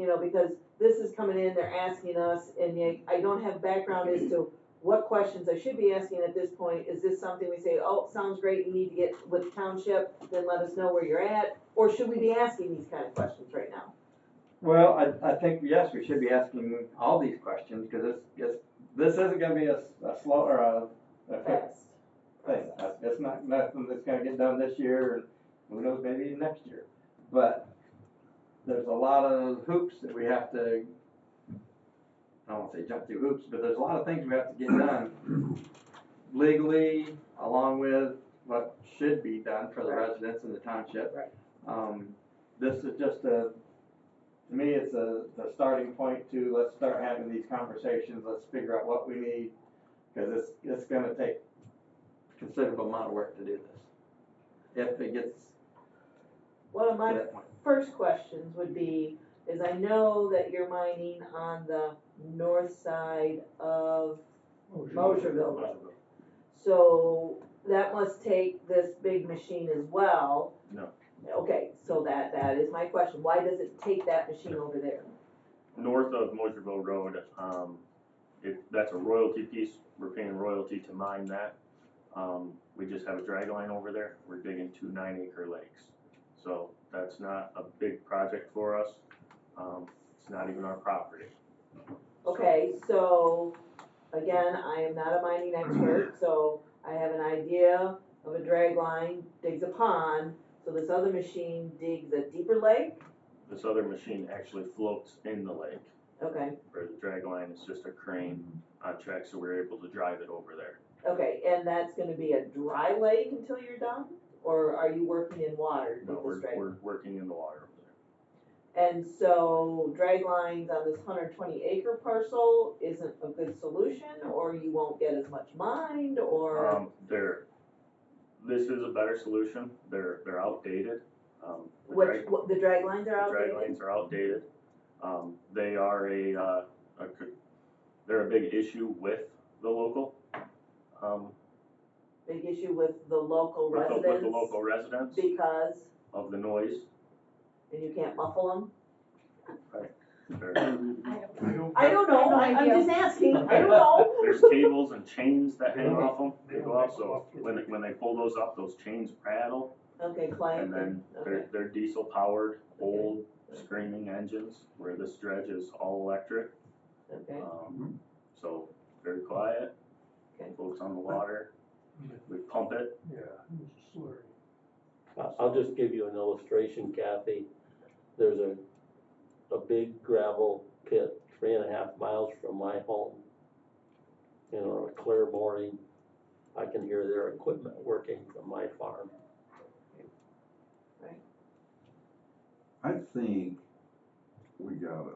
you know, because this is coming in, they're asking us, and I don't have background as to what questions I should be asking at this point. Is this something we say, oh, sounds great, you need to get with township, then let us know where you're at? Or should we be asking these kind of questions right now? Well, I think, yes, we should be asking all these questions, because this isn't gonna be a slow, or a quick thing. It's not nothing that's gonna get done this year, and who knows, maybe next year. But there's a lot of hoops that we have to, I don't wanna say jump through hoops, but there's a lot of things we have to get done legally, along with what should be done for the residents in the township. Right. This is just to me, it's the starting point to, let's start having these conversations, let's figure out what we need, because it's gonna take a considerable amount of work to do this. If it gets One of my to that point. first questions would be, is I know that you're mining on the north side of Mosherville Road. So that must take this big machine as well. No. Okay, so that is my question. Why does it take that machine over there? North of Mosherville Road, that's a royalty piece. We're paying royalty to mine that. We just have a drag line over there. We're digging 2 9-acre lakes. So that's not a big project for us. It's not even our property. Okay, so again, I am not a mining expert, so I have an idea of a drag line, digs a pond, so this other machine digs a deeper lake? This other machine actually floats in the lake, Okay, where the drag line is just a crane on track, so we're able to drive it over there. okay, and that's gonna be a dry lake until you're done? Or are you working in water No, with this drag? we're working in the water over there. And so drag lines on this 120-acre parcel isn't a good solution, or you won't get as much mined, or? This is a better solution. They're outdated. The drag lines are outdated? The drag lines are outdated. They are they're a big issue with the local. Big issue with the local residents? With the local residents. Because? Of the noise. And you can't muffle them? Right. I don't know, I'm just asking, I don't know. There's cables and chains that hang off them, they go off, so when they pull those up, those chains rattle. Okay, clank. And then okay. they're diesel powered, old screaming engines, where this dredge is all electric. Okay. So very quiet, Okay. floats on the water, we pump it. Yeah, it's a slurry. I'll just give you an illustration, Kathy. There's a big gravel pit 3.5 miles from my home. You know, a clear morning, I can hear their equipment working from my farm. I think we gotta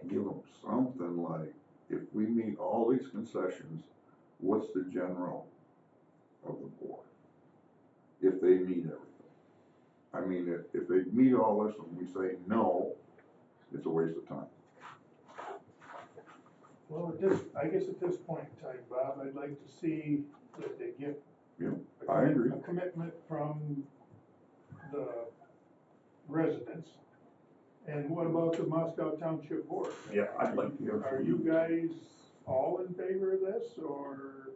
give them something like, if we meet all these concessions, what's the general of the board? If they meet everything. I mean, if they meet all this and we say no, it's a waste of time. Well, I guess at this point in time, Bob, I'd like to see that they get I agree. a commitment from the residents. And what about the Moscow Township Board? Yeah, I'd like to hear. Are you guys all in favor of this, or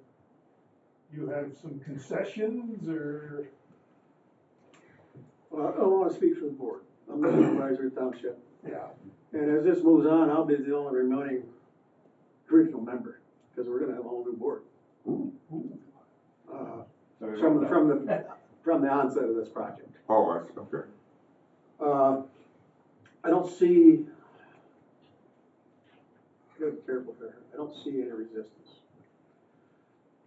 you have some concessions, or? Well, I don't wanna speak for the board. I'm the supervisor of township. Yeah. And as this moves on, I'll be the only remaining regional member, because we're gonna have a whole new board. From the onset of this project. Oh, I see, okay. I don't see, gotta be careful here, I don't see any resistance.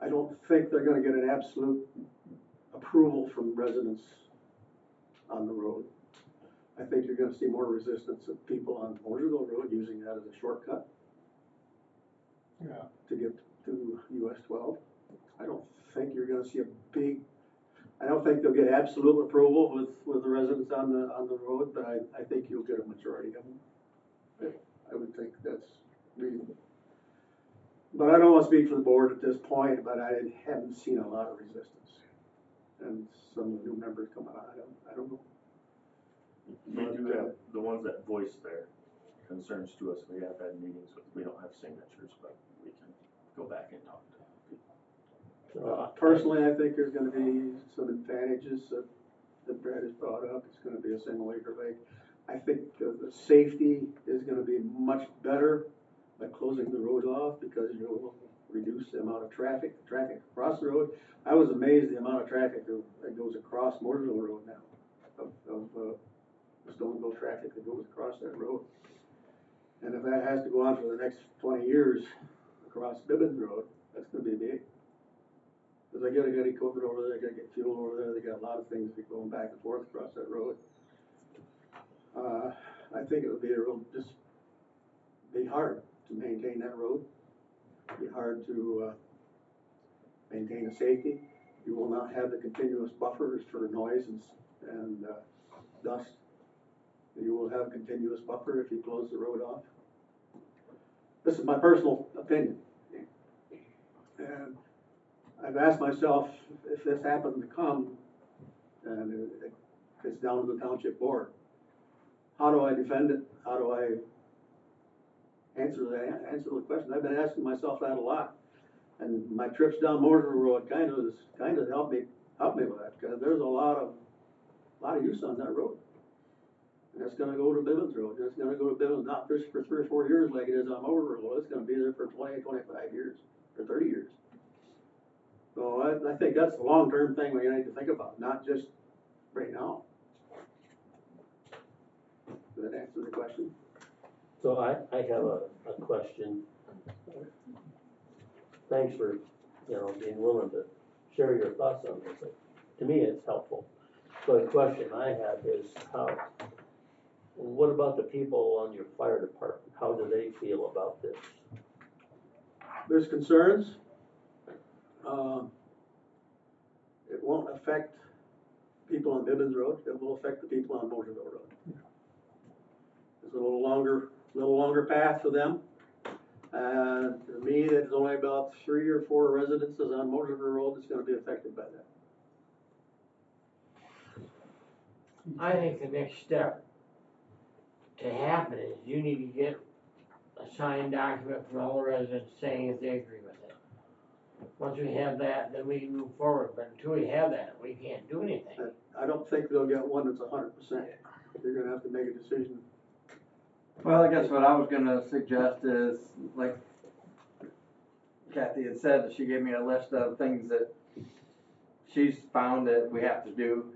I don't think they're gonna get an absolute approval from residents on the road. I think you're gonna see more resistance of people on Mosherville Road using that as a shortcut. Yeah. To get to US 12. I don't think you're gonna see I don't think they'll get absolute approval with the residents on the road, but I think you'll get a majority of them. I would think that's reasonable. But I don't want to speak for the board at this point, but I haven't seen a lot of resistance. And some new members coming on, I don't know. We do have the ones that voice their concerns to us. We have had meetings with, we don't have signatures, but we can go back and talk to people. Personally, I think there's gonna be some advantages that Brad has brought up. It's gonna be a single acre lake. I think the safety is gonna be much better by closing the road off, because you'll reduce the amount of traffic across the road. I was amazed the amount of traffic that goes across Mooresville Road now, of Stoneville traffic that goes across that road. And if that has to go on for the next 20 years across Bibbins Road, that's gonna be big. Cause I gotta get equipment over there, I gotta get fuel over there, they got a lot of things that going back and forth across that road. I think it would be just be hard to maintain that road. Be hard to maintain the safety. You will not have the continuous buffers for noise and dust. You will have a continuous buffer if you close the road off. This is my personal opinion. And I've asked myself, if this happened to come, and it's down to the township board, how do I defend it? How do I answer the question? I've been asking myself that a lot. And my trips down Mooresville Road kind of helped me with that, because there's a lot of use on that road. And it's gonna go to Bibbins Road. It's gonna go to Bibbins not just for 3 or 4 years like it is on Mooresville Road. It's gonna be there for 20, 25 years, or 30 years. So I think that's a long-term thing we need to think about, not just right now. Does that answer the question? So I have a question. Thanks for, being willing to share your thoughts on this. To me, it's helpful. But the question I have is what about the people on your fire department? How do they feel about this? There's concerns. It won't affect people on Bibbins Road. It will affect the people on Mooresville Road. It's a little longer path for them. And to me, there's only about 3 or 4 residences on Mooresville Road that's going to be affected by that. I think the next step to happen is you need to get a signed document from all the residents saying if they agree with it. Once we have that, then we can move forward, but until we have that, we can't do anything. I don't think they'll get one that's 100%. They're going to have to make a decision. Well, I guess what I was gonna suggest is, like Kathy had said, that she gave me a list of things that she's found that we have to do.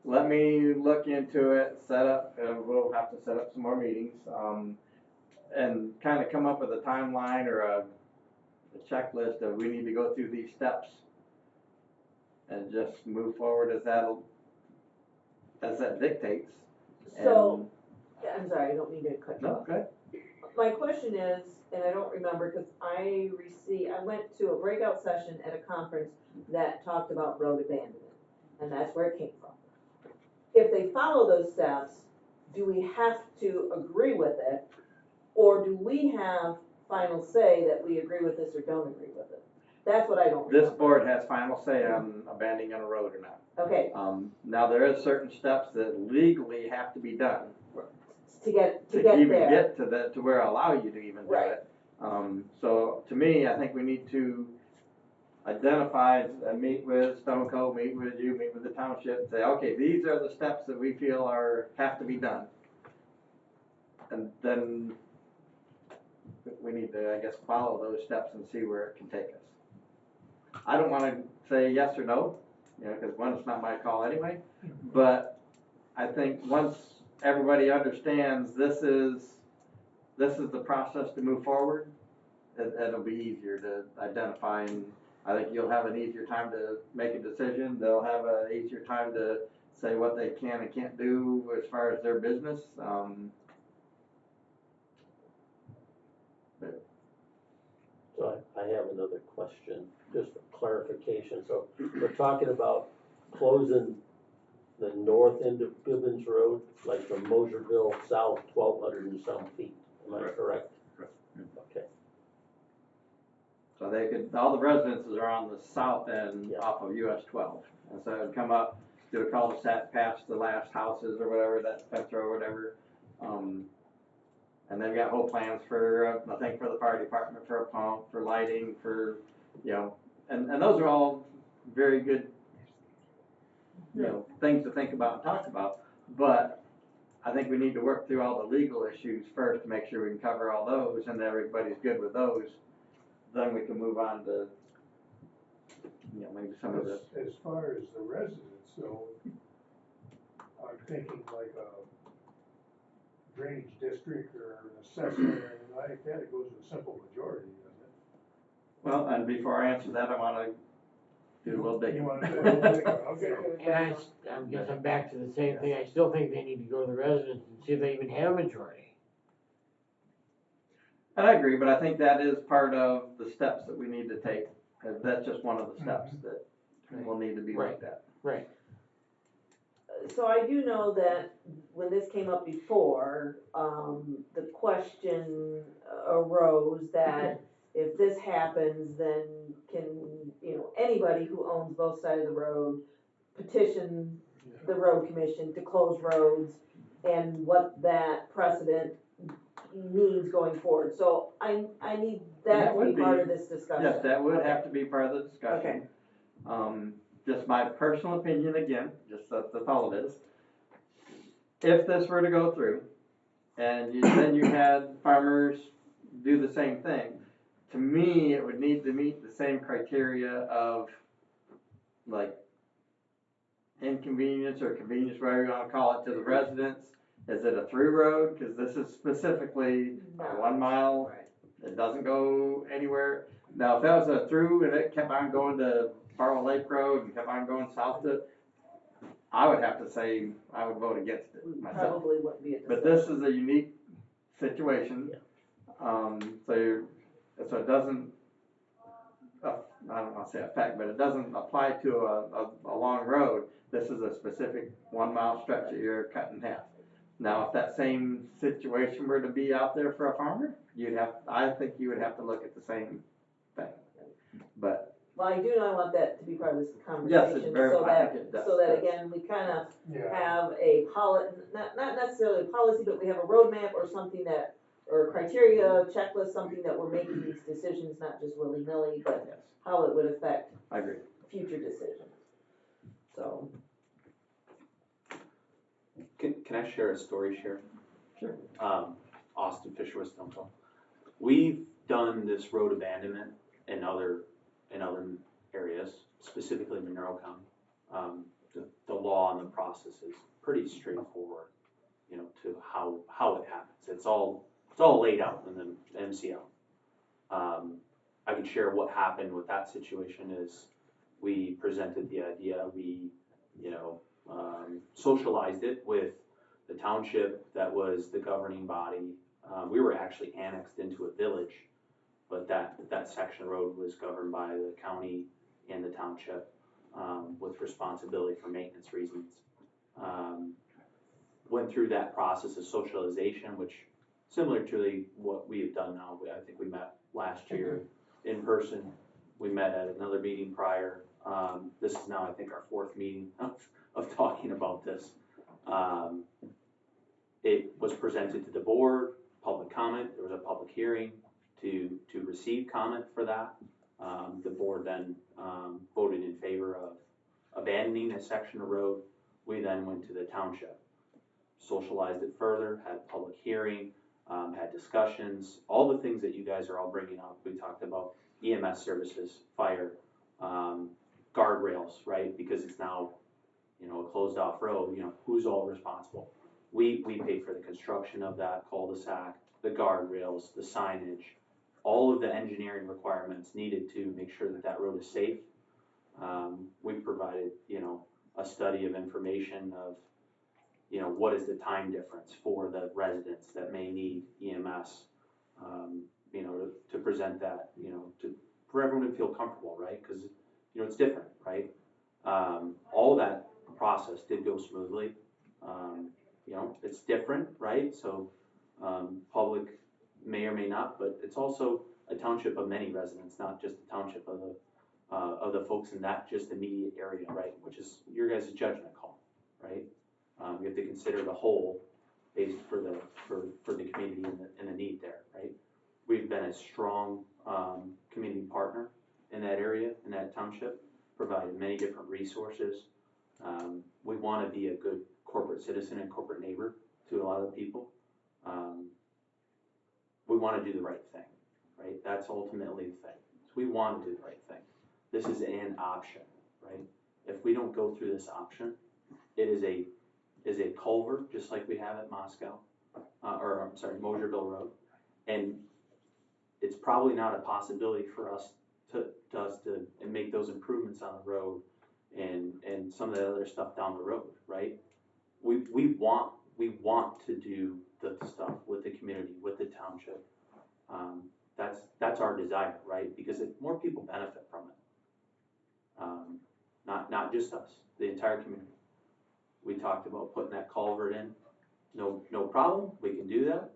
Let me look into it, we'll have to set up some more meetings, and kind of come up with a timeline or a checklist of we need to go through these steps and just move forward as that dictates. So, I'm sorry, I don't mean to cut you No, off. okay. My question is, and I don't remember, because I went to a breakout session at a conference that talked about road abandonment, and that's where it came from. If they follow those steps, do we have to agree with it, or do we have final say that we agree with this or don't agree with it? That's what I don't remember. This board has final say on abandoning a road or not. Okay, Now there is certain steps that legally have to be done to get even there. get to where allow you to even do Right. it. So to me, I think we need to identify, meet with Stone Cold, meet with you, meet with the township, say, okay, these are the steps that we feel have to be done. And then we need to, I guess, follow those steps and see where it can take us. I don't want to say yes or no, because one, it's not my call anyway. But I think once everybody understands this is the process to move forward, it'll be easier to identify, and I think you'll have an easier time to make a decision. They'll have an easier time to say what they can and can't do as far as their business. So I have another question, just for clarification. So we're talking about closing the north end of Bibbins Road, like from Mosierville south, 1,200 and some feet. Am I correct? Correct. Okay. So all the residences are on the south end Yeah. off of US 12. And so it would come up, do a cul-de-sac past the last houses or whatever, that Spencer or whatever. And they've got whole plans for, I think for the fire department, for a pump, for lighting, for, you know, and those are all very good, you know, things to think about and talk about. But I think we need to work through all the legal issues first to make sure we can cover all those, and everybody's good with those. Then we can move on to, you know, maybe some of the. As far as the residents, so I'm thinking like a drainage district or an assessment or anything like that, it goes with a simple majority, doesn't it? Well, and before I answer that, I wanna do a little You digging. wanna do a little bit, okay. And I guess I'm back to the same thing, I still think they need to go to the residents and see if they even have a majority. And I agree, but I think that is part of the steps that we need to take. That's just one of the steps that will need to be looked at. Right. So I do know that when this came up before, the question arose that if this happens, then can, you know, anybody who owns both sides of the road petition the road commission to close roads and what that precedent means going forward. So I need that to be part of this discussion. Yes, that would Okay. have to be part of the discussion. Just my personal opinion again, just that's all it is. If this were to go through, and then you had farmers do the same thing, to me, it would need to meet the same criteria of, like, inconvenience or convenience, whatever you wanna call it, to the residents. Is it a through road? Cause this is specifically a 1 mile, Right. it doesn't go anywhere. Now, if that was a through and it kept on going to Barwell Lake Road and kept on going south to, I would have to say, I would vote against it myself. Probably wouldn't be a But discussion. this is a unique situation. So it doesn't, I don't wanna say affect, but it doesn't apply to a long road. This is a specific 1 mile stretch that you're cutting in half. Now, if that same situation were to be out there for a farmer, I think you would have to look at the same thing. But, Well, I do know I want that to be part of this yes, conversation, it's very, so I that, think it does. so that again, we kinda Yeah, have a not necessarily a policy, but we have a roadmap or something that, or a criteria, checklist, something that we're making these decisions, not just willy-nilly, but Yes, how it would affect I agree. future decisions. So, Can I share a story, Sheriff? Sure. Austin Fisher with Stoneville. We've done this road abandonment in other areas, specifically Monroe County. The law and the process is pretty straightforward, you know, to how it happens. It's all laid out in the MCL. I can share what happened with that situation is we presented the idea, we, you know, socialized it with the township that was the governing body. We were actually annexed into a village, but that section of road was governed by the county and the township with responsibility for maintenance reasons. Went through that process of socialization, which similar to what we have done now. I think we met last year in person. We met at another meeting prior. This is now, I think, our 4th meeting of talking about this. It was presented to the board, public comment, there was a public hearing to receive comment for that. The board then voted in favor of abandoning a section of road. We then went to the township, socialized it further, had a public hearing, had discussions, all the things that you guys are all bringing up. We talked about EMS services, fire, guardrails, right? Because it's now, you know, a closed off road, you know, who's all responsible? We paid for the construction of that cul-de-sac, the guardrails, the signage, all of the engineering requirements needed to make sure that road is safe. We provided, you know, a study of information of, you know, what is the time difference for the residents that may need EMS, you know, to present that, you know, for everyone to feel comfortable, right? Because, you know, it's different, right? All that process did go smoothly. You know, it's different, right? So public may or may not, but it's also a township of many residents, not just a township of the folks in that just immediate area, right? Which is your guys' judgment call, right? You have to consider the whole based for the community and the a strong, community partner in that area, in that township, provided many different resources. We wanna be a good corporate citizen and corporate neighbor to a lot of people. We wanna do the right thing, right? That's ultimately the thing. So we wanna do the right thing. This is an option, right? If we don't go through this option, it is a culvert, just like we have at Moscow, Mosierville Road. And it's probably not a possibility for us to and make those improvements on the road and some of the other stuff down the road, right? We want to do the stuff with the community, with the township. That's our desire, right? Because more people benefit from it. Not just us, the entire community. We talked about putting that culvert in. No problem, we can do that.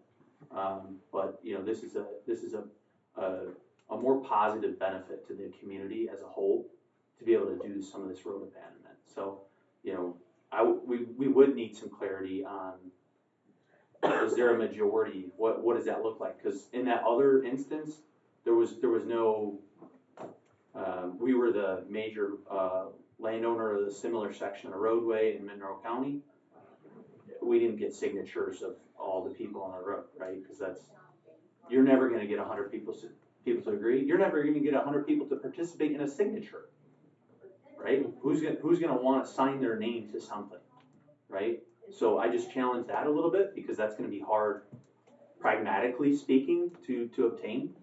But you know, this is a more positive benefit to the community as a whole to be able to do some of this road abandonment. So, you know, we would need some clarity on, is there a majority? What does that look like? Because in that other instance, there was no. We were the major landowner of the similar section of roadway in Monroe County. We didn't get signatures of all the people on the road, right? Because you're never going to get 100 people to agree. You're never going to get 100 people to participate in a signature, right? Who's going to want to sign their name to something, right? So I just challenge that a little bit because that's going to be hard, pragmatically speaking, to obtain.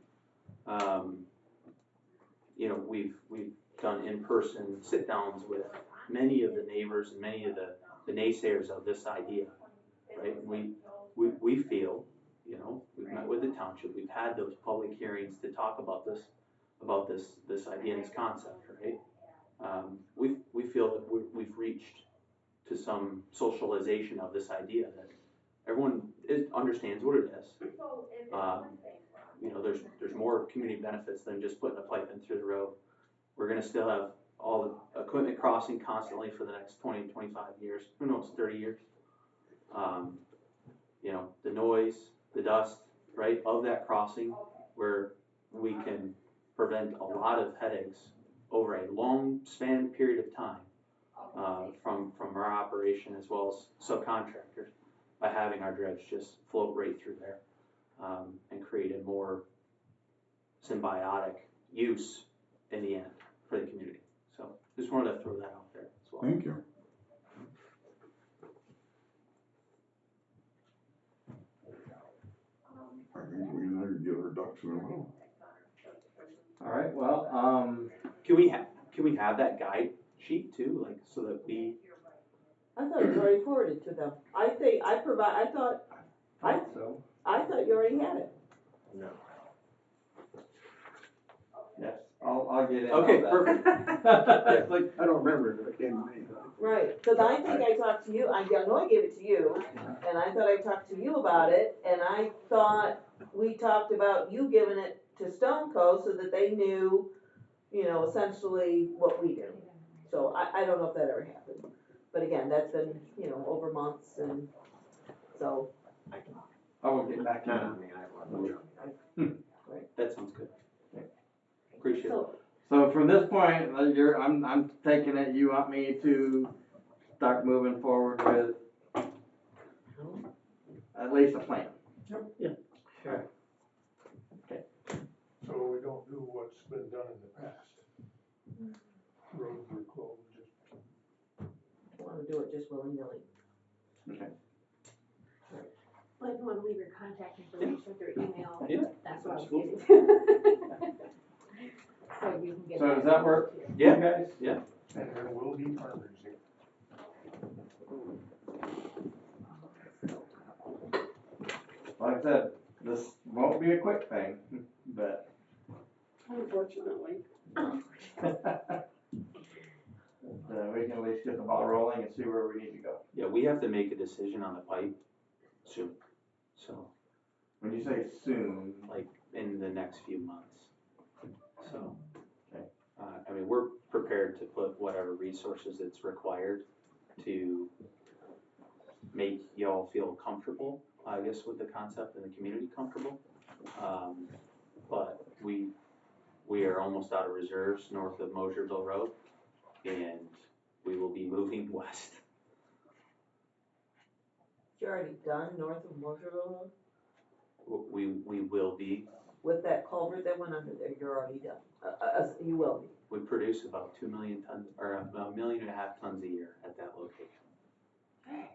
You know, we've done in-person sit-downs with many of the neighbors and many of the naysayers of this idea, right? We feel, you know, we've met with the township, we've had those public hearings to talk about this idea and this concept, right? We feel that we've reached to some socialization of this idea that everyone understands what it is. You know, there's more community benefits than just putting a pipe in through the road. We're gonna still have all the equipment crossing constantly for the next 20, 25 years, who knows, 30 years. You know, the noise, the dust, right, of that crossing, where we can prevent a lot of headaches over a long span period of time from our operation as well as subcontractors by having our dredge just float right through there and create a more symbiotic use in the end for the community. So just wanted to throw that out there as well. Thank you. I think we need to get our ducks in a row. All right, well, Can we have that guide sheet too, like so that we? I thought it was already forwarded to them. I thought you already had it. No. yes, I'll get in Okay, on that. perfect. Like, I don't remember if it came to me. Right, because I think I talked to you, I know I gave it to you, and I thought I talked to you about it, and I thought we talked about you giving it to Stoneco so that they knew, you know, essentially what we do. So I don't know if that ever happened, but again, that's been, you know, over months, and so. I will get back to you. That sounds good. Appreciate it. So, So from this point, I'm taking it, you want me to start moving forward with at least a plan. Sure. So we don't do what's been done in the past. Roads are closed, just I wanna do it just willy-nilly. Okay. Well, if you wanna leave your contact information through email, Yeah, that's what I was absolutely. getting to. So you can get. So does that work? Yeah. You guys? Yeah. and there will be partners here. Like I said, this won't be a quick thing, but. Unfortunately. We can at least get the ball rolling and see where we need to go. Yeah, we have to make a decision on the pipe soon. So, When you say soon, like in the next few months. So, okay. I mean, we're prepared to put whatever resources it's required to make y'all feel comfortable, I guess, with the concept and the community comfortable. but we are almost out of reserves north of Mosherville Road, and we will be moving west. You're already done north of Mosherville Road? We will be, With that culvert that went under there, you're already done. You will be. we produce about 2 million tons, or 1.5 million tons a year at that location.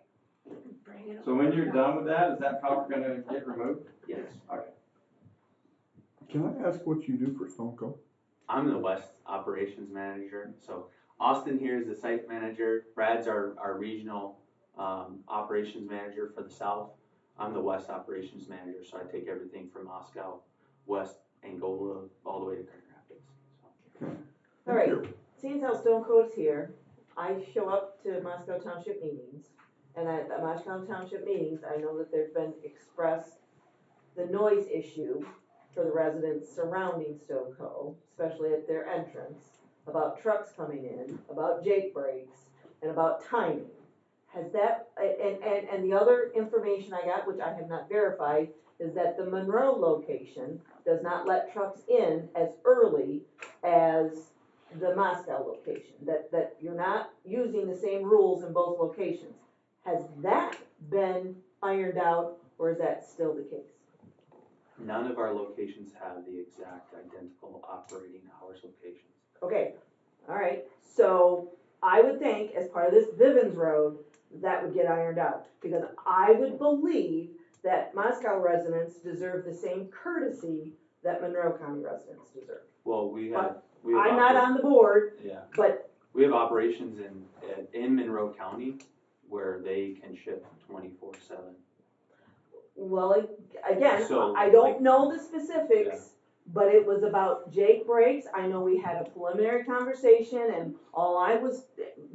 Bring it So when you're done with that, is that culvert gonna get removed? Yes. Okay. Can I ask what you do for Stoneko? I'm the West Operations Manager, so Austin here is the site manager, Brad's our regional operations manager for the south. I'm the West Operations Manager, so I take everything from Moscow, West Angola, all the way to Grand Rapids. All right, seeing how Stone Cold's here, I show up to Moscow Township meetings, and at the Moscow Township meetings, I know that there's been expressed the noise issue for the residents surrounding Stone Cold, especially at their entrance, about trucks coming in, about Jake brakes, and about timing. Has that, and the other information I got, which I have not verified, is that the Monroe location does not let trucks in as early as the Moscow location, that you're not using the same rules in both locations. Has that been ironed out, or is that still the case? None of our locations have the exact identical operating hours locations. Okay, all right, so I would think as part of this Vivens Road, that would get ironed out, because I would believe that Moscow residents deserve the same courtesy that Monroe County residents deserve. Well, we have I'm not on the board, Yeah, but we have operations in Monroe County where they can ship 24/7. well, again, So, I don't like- know the specifics, but it was about Jake brakes. I know we had a preliminary conversation, and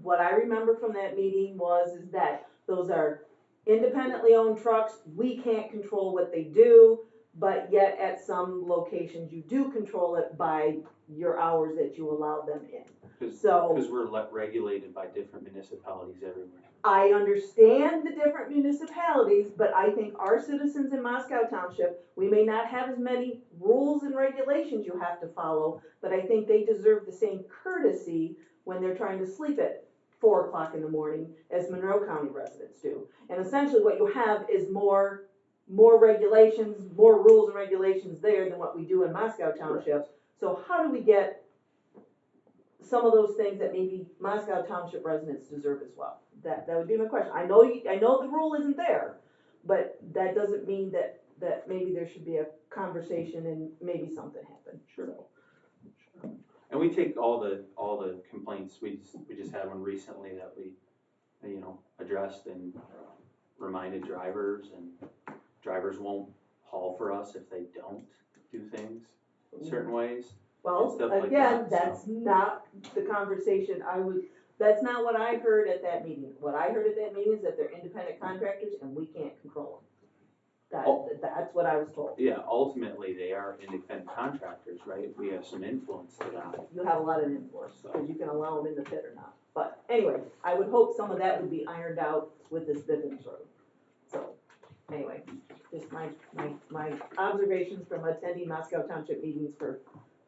what I remember from that meeting is that those are independently owned trucks. We can't control what they do, but yet at some locations you do control it by your hours that you allow them in. So- Because we're regulated by different municipalities everywhere. I understand the different municipalities, but I think our citizens in Moscow Township, we may not have as many rules and regulations you have to follow, but I think they deserve the same courtesy when they're trying to sleep at 4 o'clock in the morning as Monroe County residents do. And essentially what you have is more regulations, more rules and regulations there than what we do in Moscow Township. So how do we get some of those things that maybe Moscow Township residents deserve as well? That would be my question. I know the rule isn't there, but that doesn't mean that maybe there should be a conversation and maybe something happen. Sure. And we take all the complaints. We just had one recently that we addressed and reminded drivers, and drivers won't haul for us if they don't do things certain ways. Well, and stuff like again, that, that's not the conversation that's not what I heard at that meeting. What I heard at that meeting is that they're independent contractors and we can't control them. That's what I was told. Yeah, ultimately they are independent contractors, right? We have some influence to that. You have a lot of influence, because you can allow them in the pit or not. But anyway, I would hope some of that would be ironed out with this Bivens Road. So, anyway, just my observations from attending Moscow Township meetings for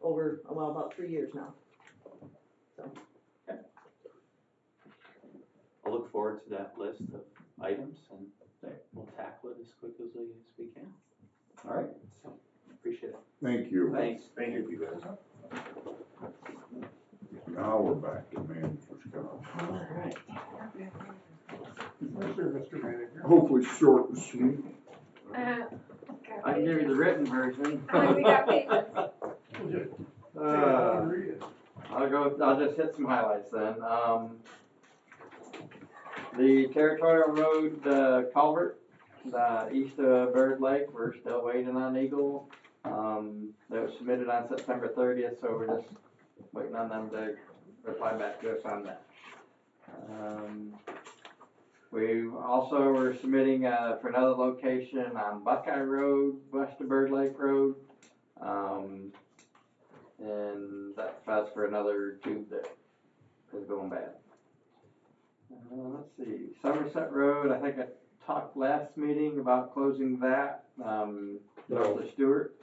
about 3 years now. So. I'll look forward to that list of items, and we'll tackle it as quick as we can. All right. So, appreciate it. Thank you. Thanks. Thank you guys. Now we're back to manager's comments. Alright. Yes, sir, Mr. Manager. Hopefully short and sweet. I can give you the written version. We got papers. We'll just take it Uh, and read it. I'll just hit some highlights then. The Territorial Road culvert, east of Bird Lake, we're still waiting on Eagle. That was submitted on September 30th, so we're just waiting on them to reply back to us on that. We also were submitting for another location on Buckeye Road, west of Bird Lake Road. And that's for another tube that is going bad. Let's see, Somerset Road, I think I talked last meeting about closing that, north of Stewart.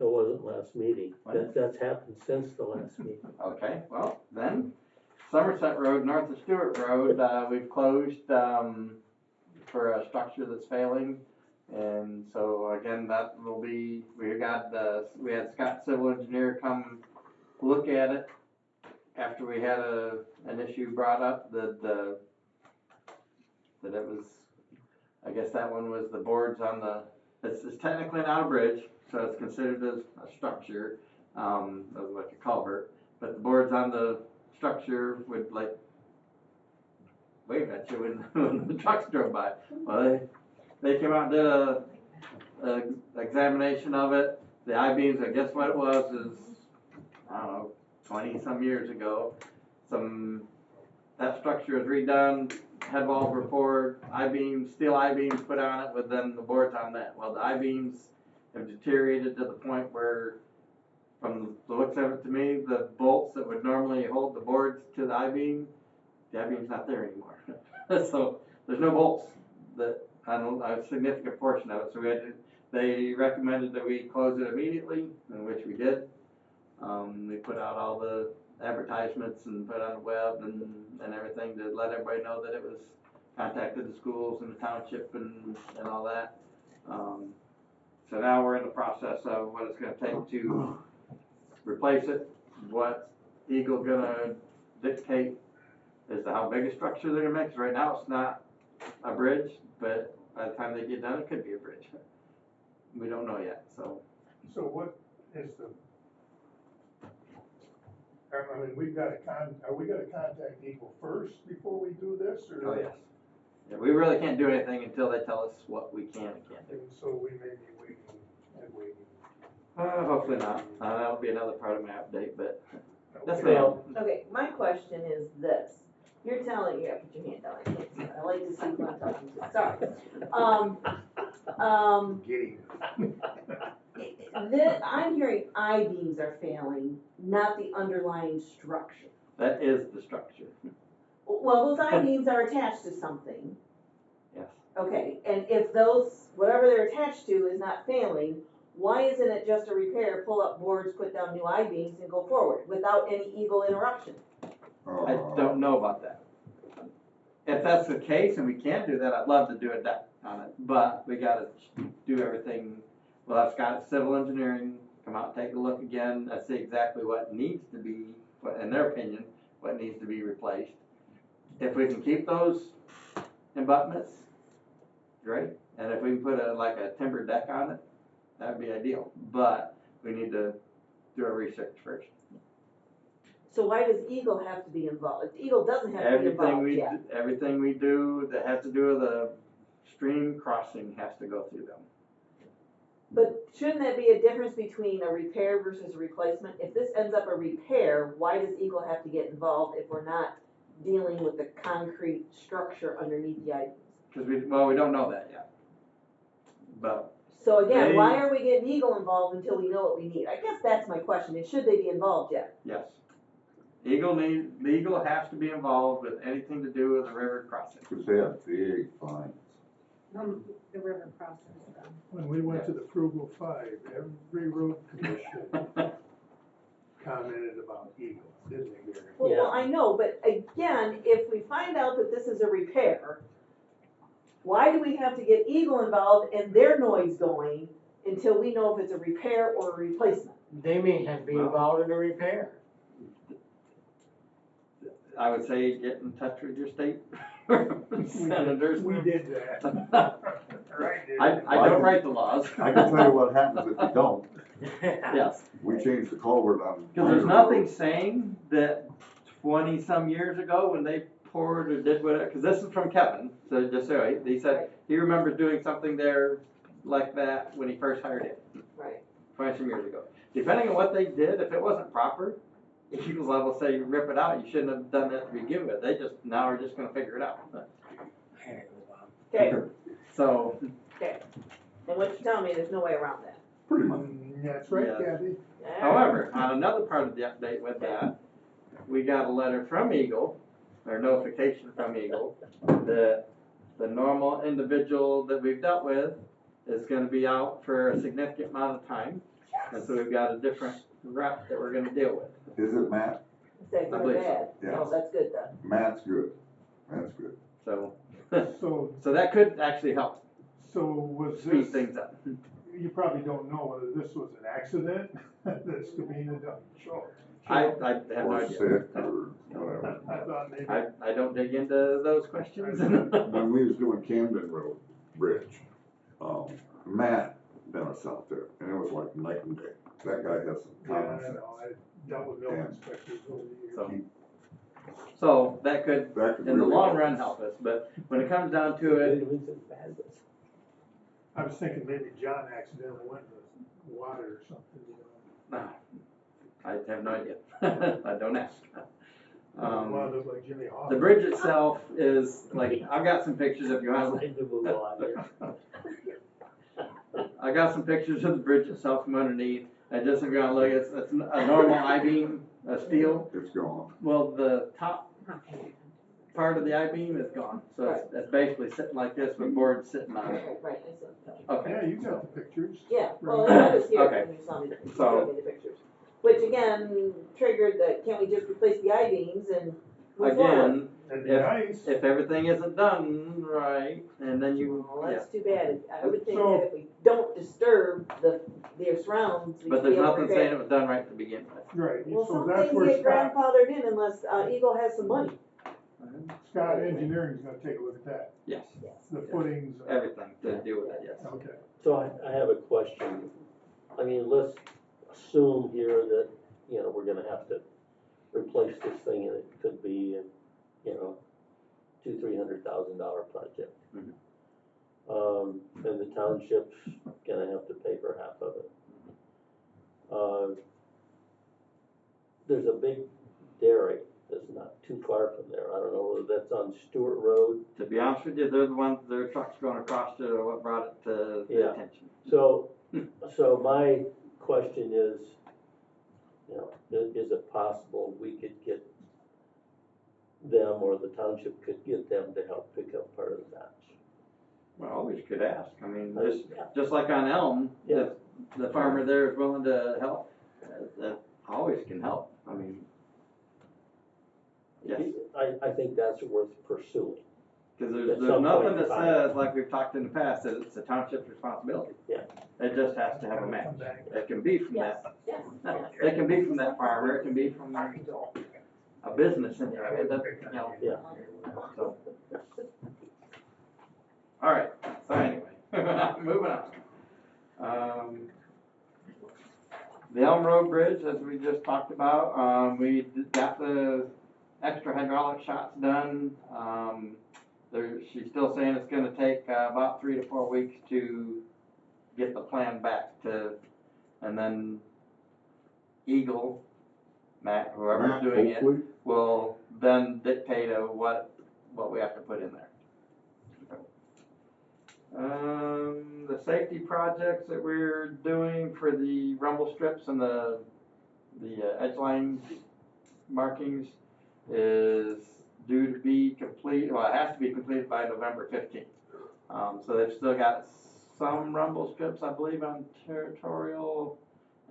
That wasn't last meeting. What? That's happened since the last meeting. Okay, well, then, Somerset Road, north of Stewart Road, we've closed, for a structure that's failing. And so again, that will be, we had Scott Civil Engineer come look at it after we had an issue brought up that it was, I guess that one was the boards on the, it's technically not a bridge, so it's considered as a structure, like a culvert, but the boards on the structure would like wave at you when the trucks drove by. Well, they came out and did a examination of it. The I-beams, I guess what it was is, I don't know, 20-some years ago. That structure was redone, head walls were poured, I-beams, steel I-beams put on it with then the boards on that. Well, the I-beams have deteriorated to the point where, from the looks of it to me, the bolts that would normally hold the boards to the I-beam's not there anymore. So there's no bolts that on a significant portion of it. So they recommended that we close it immediately, in which we did. We put out all the advertisements and put it on the web and everything to let everybody know that it was contacted the schools and the township and all that. So now we're in the process of what it's gonna take to replace it. What Eagle gonna dictate as to how big a structure they're gonna make, 'cause right now it's not a bridge, but by the time they get done, it could be a bridge. We don't know yet, so. So what is the, I mean, are we gonna contact Eagle first before we do this, or? Oh, yes. Yeah, we really can't do anything until they tell us what we can and can't do. And so we may be waiting and waiting. Hopefully not. That'll be another part of my update, but that's Okay. now. Okay, my question is this, you're telling, you gotta put your hand down, I can't see, I like to see who I'm talking to, sorry. Getting. I'm hearing I-beams are failing, not the underlying structure. That is the structure, Well, those I-beams are attached to something, yes. okay, and if those, whatever they're attached to is not failing, why isn't it just a repair, pull up boards, put down new I-beams and go forward without any Eagle interruption? I don't know about that. If that's the case and we can do that, I'd love to do a deck on it, but we gotta do everything. We'll have Scott Civil Engineering come out and take a look again and see exactly what needs to be, in their opinion, what needs to be replaced. If we can keep those abutments, great, and if we can put like a timber deck on it, that'd be ideal, but we need to do our research first. So why does Eagle have to be involved? Eagle doesn't have to be involved yet. Everything we do that has to do with a stream crossing has to go through them. But shouldn't that be a difference between a repair versus a replacement? If this ends up a repair, why does Eagle have to get involved if we're not dealing with the concrete structure underneath the items? Because we don't know that yet. But So again, why are we getting Eagle involved until we know what we need? I guess that's my question, and should they be involved yet? yes, Eagle has to be involved with anything to do with the river crossing. Cause they have big fines. The river crossings, When we went to the Frugal Five, every road commission commented about Eagle, didn't they, Gary? Well, I know, but again, if we find out that this is a repair, why do we have to get Eagle involved and their noise going until we know if it's a repair or a replacement? They may have to be involved in the repair. I would say get in touch with your state senators. We did that. Right, did. I don't write the laws. I can tell you what happens if you don't. Yes. We changed the culvert on. Because there's nothing saying that 20-some years ago when they poured or did whatever, because this is from Kevin, so just so he said he remembers doing something there like that when he first hired it. Right. 20-some years ago. Depending on what they did, if it wasn't proper, Eagles level say rip it out, you shouldn't have done that to begin with. They just now are just gonna figure it out. Okay, So. okay. And what you're telling me, there's no way around that. Pretty much. That's right, Yes. Kathy. However, on another part of the update with that, we got a letter from Eagle, or notification from Eagle, that the normal individual that we've dealt with is gonna be out for a significant amount of time. And so we've got a different route that we're gonna deal with. Is it Matt? Is that I good or believe so. bad? Yeah. No, that's good then. Matt's good. That's good. So, So, so that could actually help so was speed this, things up. you probably don't know whether this was an accident that Scavina done, so. I have no Or idea. sick or whatever. I thought maybe. I don't dig into those questions. When we was doing Camden Road Bridge, Matt met us out there, and it was like night and day. That guy has some Yeah, common I sense. know, I dealt with mill inspectors over the years. So, so that could, That could in the really long run, help us, but when it comes down to it, I was thinking maybe John accidentally went in the water or something, you know. I have no idea. I don't ask. Well, it looked like Jimmy Hawk. The bridge itself is, like, I've got some pictures if you want. Time to move on. I got some pictures of the bridge itself from underneath, and just if you want to look, it's a normal I-beam, steel. It's gone. Well, the top part of the I-beam is gone, so it's basically sitting like this with boards sitting on it. Right, I see. Okay. Yeah, you got the pictures. Yeah, well, I was here Okay. when you saw me, you So- showed me the pictures. Which again, triggered that, can't we just replace the I-beams and move forward? Again, That'd be if, nice. if everything isn't done right, and then you, Well, yeah. that's too bad. I would think So- that if we don't disturb their surrounds, we But should there's be able to nothing repair. saying it was done right to begin with. Right, Well, so some that's things where get Scott, grandfathered in unless, Eagle has some money. Scott Engineering's gonna take a look at that, Yes, the footings. everything to do with it, yes. Okay. So I have a question. I mean, let's assume here that, you know, we're gonna have to replace this thing and it could be, you know, $200,000-300,000 project. And the township's gonna have to pay for half of it. There's a big dairy that's not too far from there. I don't know whether that's on Stewart Road. To be honest with you, they're the ones, their trucks going across to what brought it to the Yeah. attention. So my question is, you know, is it possible we could get them or the township could get them to help pick up part of the match? Well, always could ask, I mean, Yeah. just like on Elm, Yeah. if the farmer there is willing to help, that always can help, I mean. Yes, I think that's worth pursuing. cause At there's some nothing point that in time. says, like we've talked in the past, that it's the township's responsibility. Yeah. It just has to have a match, it can be from Yes, that, yes, yes. it can be from that farmer, it can be from a business in there, it doesn't, you know. Yeah. So. All right, so anyway, moving on. The Elm Road Bridge, as we just talked about, we got the extra hydraulic shots done. She's still saying it's gonna take about 3 to 4 weeks to get the plan back to, and then Eagle, Matt, whoever's doing it, Hopefully. will then dictate what we have to put in there. The safety projects that we're doing for the rumble strips and the edge line markings is due to be complete, well, it has to be completed by November 15th. So they've still got some rumble strips, I believe, on territorial,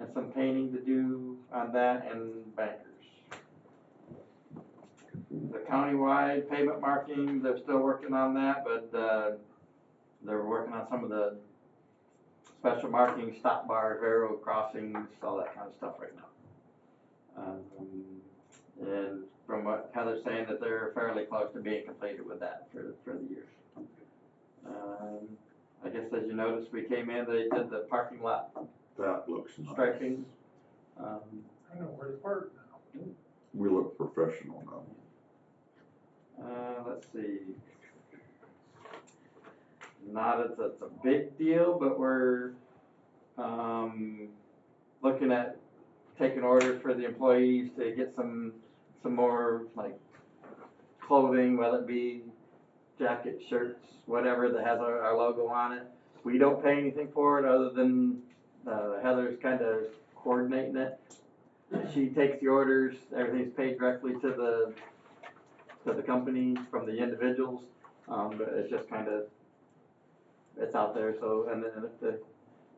and some painting to do on that and bankers. The countywide pavement markings, they're still working on that, but they're working on some of the special markings, stop bars, railroad crossings, all that kind of stuff right now. And from what Heather's saying, that they're fairly close to being completed with that for the year. I guess as you noticed, we came in, they did the parking lot That looks nice. striping. I know where to park now. We look professional now. Let's see. Not as it's a big deal, but we're looking at taking orders for the employees to get some more like clothing, whether it be jackets, shirts, whatever that has our logo on it. We don't pay anything for it other than Heather's kind of coordinating it. She takes the orders, everything's paid directly to the company from the individuals, but it's just kind of, it's out there, so, and then if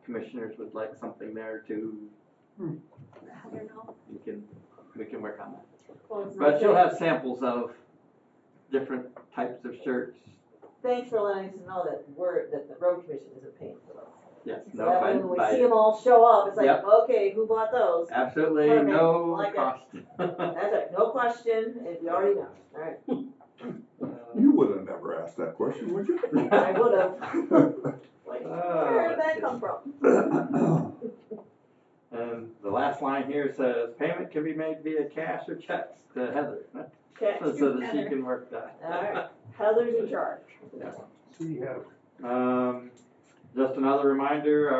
commissioners would like something there too, I don't know. we can work on that. Well, it's But nice she'll that- have samples of different types of shirts. Thanks for letting us know that the road commission isn't paying for those. Yes, So no, that way when we by see them all show up, it's like, Yep. okay, who bought those? absolutely Perfect, no like it. cost. That's right, no question, if you already know, alright, You would have never asked that question, would you? I would've. Like, where did that come from? And the last line here says, payment can be made via cash or checks to Heather, Okay, so that she can work that. alright, Heather's in charge. See, have, Just another reminder,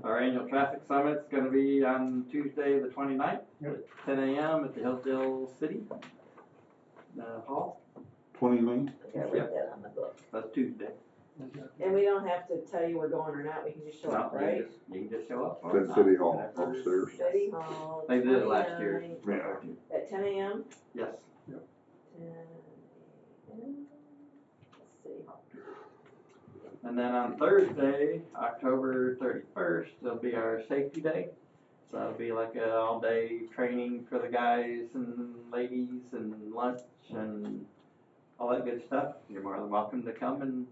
our annual traffic summit's gonna be on Tuesday, the 29th, Yep. at 10 a.m. at the Hillsdale City Hall. 29? I gotta write that on the book. That's Tuesday. And we don't have to tell you we're going or not, we can just show up, No, right? you can just show up. or At not, City Hall, whatever. upstairs. City Hall. They did it last year. 29, Yeah. At 10 a.m.? Yes. 10 a.m. City Hall. And then on Thursday, October 31st, it'll be our safety day. So it'll be like a all-day training for the guys and ladies and lunch and all that good stuff. You're more than welcome to come and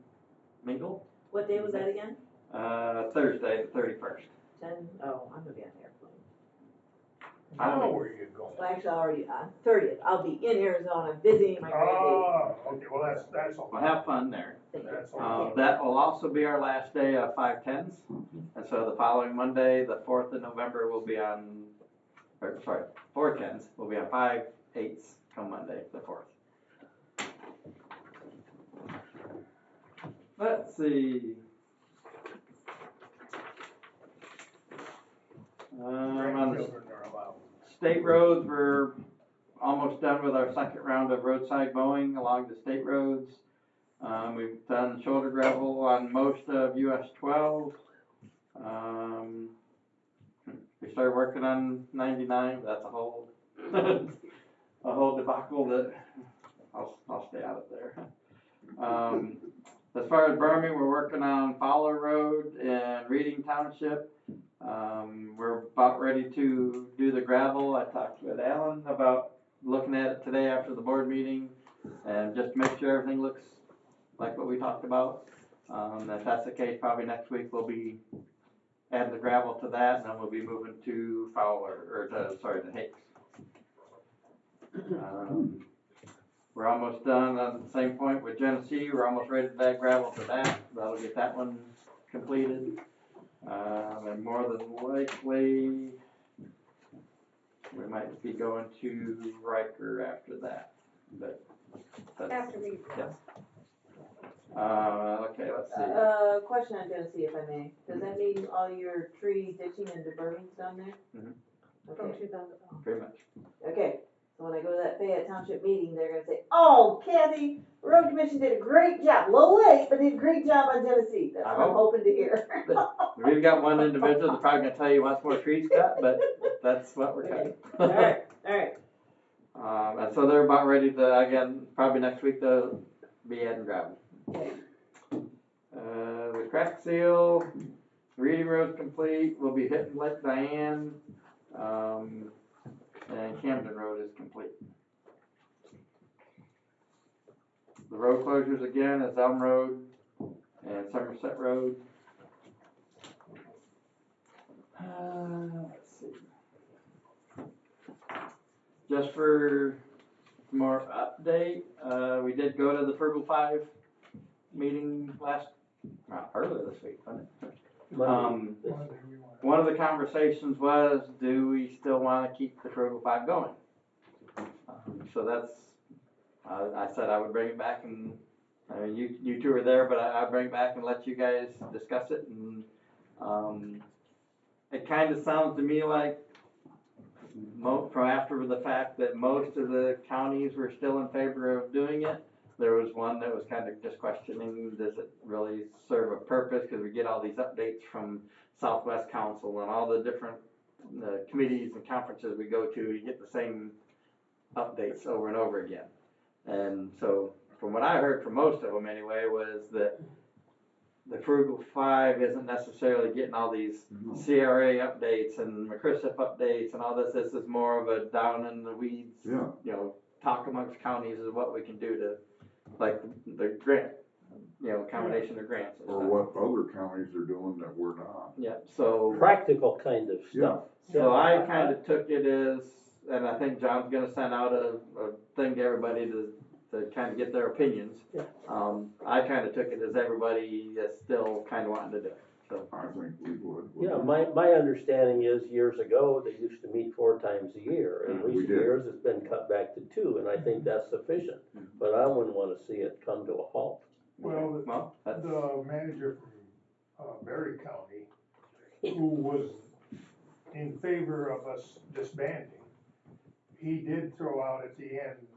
mingle. What day was that again? Thursday, the 31st. 10, oh, I'm gonna be on the airplane. I don't know where you're going. Well, actually, already, 30th, I'll be in Arizona visiting my grandbaby. Oh, okay, well, that's all. We'll have fun there. That's all. That will also be our last day of 510s. And so the following Monday, the 4th of November, will be on, 410s, will be on 5/8 come Monday, the 4th. Let's see. On the Grandchildren are allowed. state roads, we're almost done with our second round of roadside mowing along the state roads. We've done shoulder gravel on most of US 12. We started working on 99, that's a whole, a whole debacle that I'll stay out of there. As far as Burming, we're working on Fowler Road and Reading Township. We're about ready to do the gravel. I talked with Alan about looking at it today after the board meeting and just to make sure everything looks like what we talked about. If that's the case, probably next week we'll be adding the gravel to that, and then we'll be moving to Fowler, to Hakes. We're almost done on the same point with Genesee. We're almost ready to add gravel to that. That'll get that one completed. And more than likely, we might be going to Riker after that. But that's, After we. yes. Okay, let's see. Question on Genesee, if I may. Does that mean all your tree ditching and deburring's done there? Mhm. From Okay, 2000. Pretty much. okay. So when I go to that Fayette Township meeting, they're gonna say, oh, Kathy, the road commission did a great job, a little late, but did a great job on Genesee. That's I what I'm hope. hoping to hear. We've got one individual that's probably gonna tell you he wants more trees cut, but that's what we're cutting. Alright, alright. And so they're about ready to, again, probably next week they'll be adding gravel. Okay. The crack seal, Reading Road's complete, we'll be hitting Lake Diane, and Camden Road is complete. The road closures again is Elm Road and Somerset Road. Let's see. Just for more update, we did go to the Frugal 5 meeting earlier this week, wasn't it? One of the conversations was, do we still want to keep the Frugal 5 going? So that's, I said I would bring it back, and you two were there, but I'd bring it back and let you guys discuss it. And it kind of sounds to me like, from after the fact that most of the counties were still in favor of doing it. There was one that was kind of just questioning, does it really serve a purpose? Because we get all these updates from Southwest Council and all the different committees and conferences we go to, you get the same updates over and over again. And so from what I heard from most of them anyway, was that the Frugal Five isn't necessarily getting all these No. CRA updates and McCristup updates and all this. This is more of a down in the weeds, Yeah, you know, talk amongst counties is what we can do to, like, the grant, you know, combination of grants and or stuff. what other counties are doing that we're not. Yeah, so, Practical kind of Yeah. stuff. so I kinda took it as, and I think John's gonna send out a thing to everybody to kinda get their opinions. Yeah. I kinda took it as everybody is still kinda wanting to do it, so. I think we would. Yeah, my understanding is years ago, they used to meet 4 times a year. In We recent did. years, it's been cut back to 2, and I think that's sufficient. But I wouldn't wanna see it come to a halt. Well, Well, that's, the manager from, Berry County, who was in favor of us disbanding, he did throw out at the end,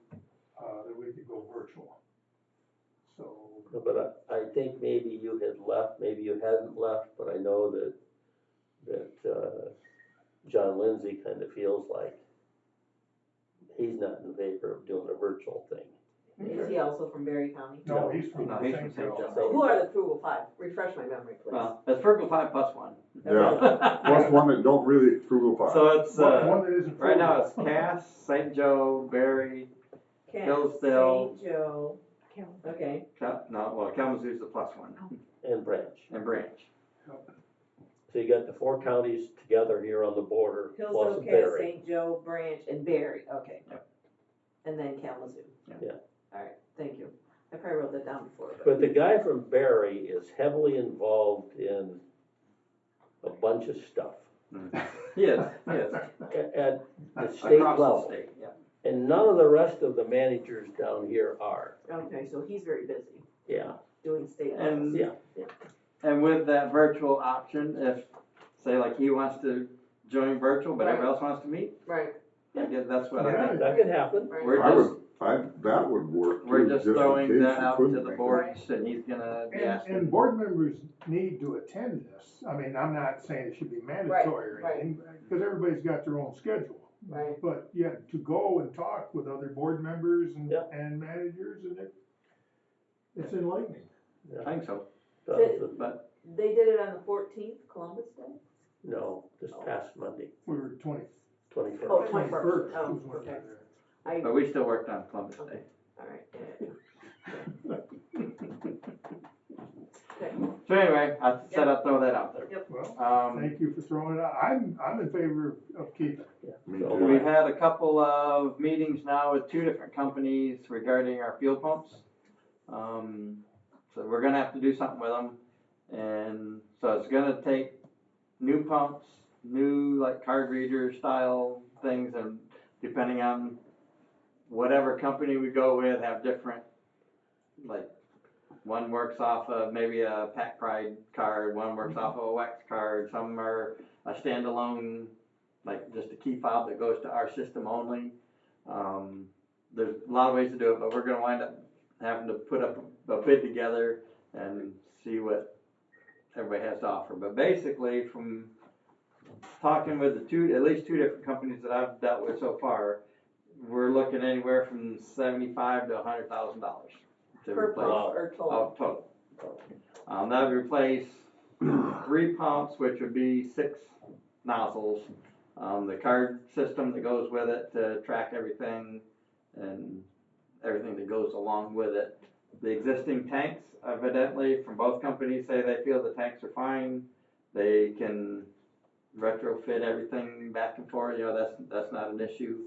that we could go virtual. So, But I think maybe you had left, maybe you hadn't left, but I know that John Lindsay kind of feels like he's not in favor of doing a virtual thing. Is he also from Berry County? no, he's from No, he's from St. St. Joe. Joe. So who are the Frugal Five? Refresh my memory, please. well, it's Frugal Five plus one. Yeah, plus one that don't really Frugal Five. So it's, One that isn't right now it's frugal. Cass, St. Joe, Berry, Cass, Hillsdale. St. Joe, okay, Kalamazoo's the plus one, And Branch. and Branch. So you got the 4 counties together here on the border, Hillsdale, plus Cass, Berry. St. Joe, Branch, and Berry, okay. Yep. And then Kalamazoo. Yeah. Alright, thank you. I probably wrote that down before, But the guy from Berry is heavily involved in a bunch of stuff He is. at the state Across the level. state, yeah. And none of the rest of the managers down here are. Okay, so he's very busy Yeah, doing state And- levels. yeah. And with that virtual option, if, say like he wants to join virtual, but everybody else wants to meet, Right, I guess that's what I Yeah. think. That could happen. right. We're I just, that would work too. we're just in throwing case that you out to couldn't the make it. boards and he's gonna be And asking. board members need to attend this. I mean, I'm not saying it should be mandatory or right. anything, because everybody's got their own schedule. Right. But yeah, to go and talk with other board members Yeah. and managers, and it's enlightening. I think so, but They did it on the 14th, Columbus Day? No, this past Monday, We were 21st. Oh, 21st. Oh, was when we okay. were there. but we still worked on Columbus Day. Alright. Okay. So anyway, I said I'd throw that out there. Well, thank you for throwing it out. I'm in favor of keeping it. Me So too. We've had a couple of meetings now with 2 different companies regarding our fuel pumps. So we're gonna have to do something with them. And so it's gonna take new pumps, new like card reader style things, and depending on whatever company we go with, have different, like, one works off of maybe a Pack Pride card, one works off of a Wax card, some are a standalone, like just a key fob that goes to our system only. There's a lot of ways to do it, but we're gonna wind up having to put up a bid together and see what everybody has to offer. But basically, from talking with at least 2 different companies that I've dealt with so far, we're looking anywhere from $75,000 to $100,000 to Per replace. pump or total? Oh, total. That would replace 3 pumps, which would be 6 nozzles. The card system that goes with it to track everything and everything that goes along with it. The existing tanks, evidently, from both companies, say they feel the tanks are fine. They can retrofit everything back and forth. You know, that's not an issue.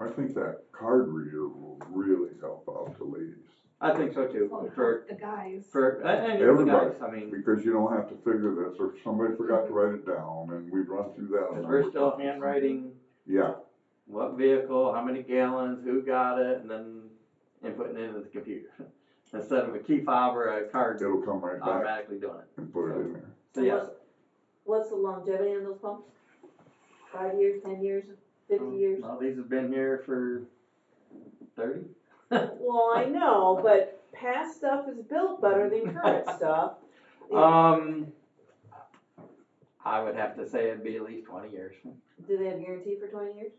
I think that card reader will really help out the ladies. I think so too. For The guys. and the Everybody, guys, I mean, because you don't have to figure this, or somebody forgot to write it down, and we've run through that. a because number we're of still times. handwriting Yeah, what vehicle, how many gallons, who got it, and then inputting it into the computer. Instead of a key fob or a card it'll come right back automatically doing it. and put it in there. So yes, What's the longevity on those pumps? 5 years, 10 years, 50 years? well, these have been here for 30. Well, I know, but past stuff is built better than current stuff. I would have to say it'd be at least 20 years. Do they have guarantee for 20 years?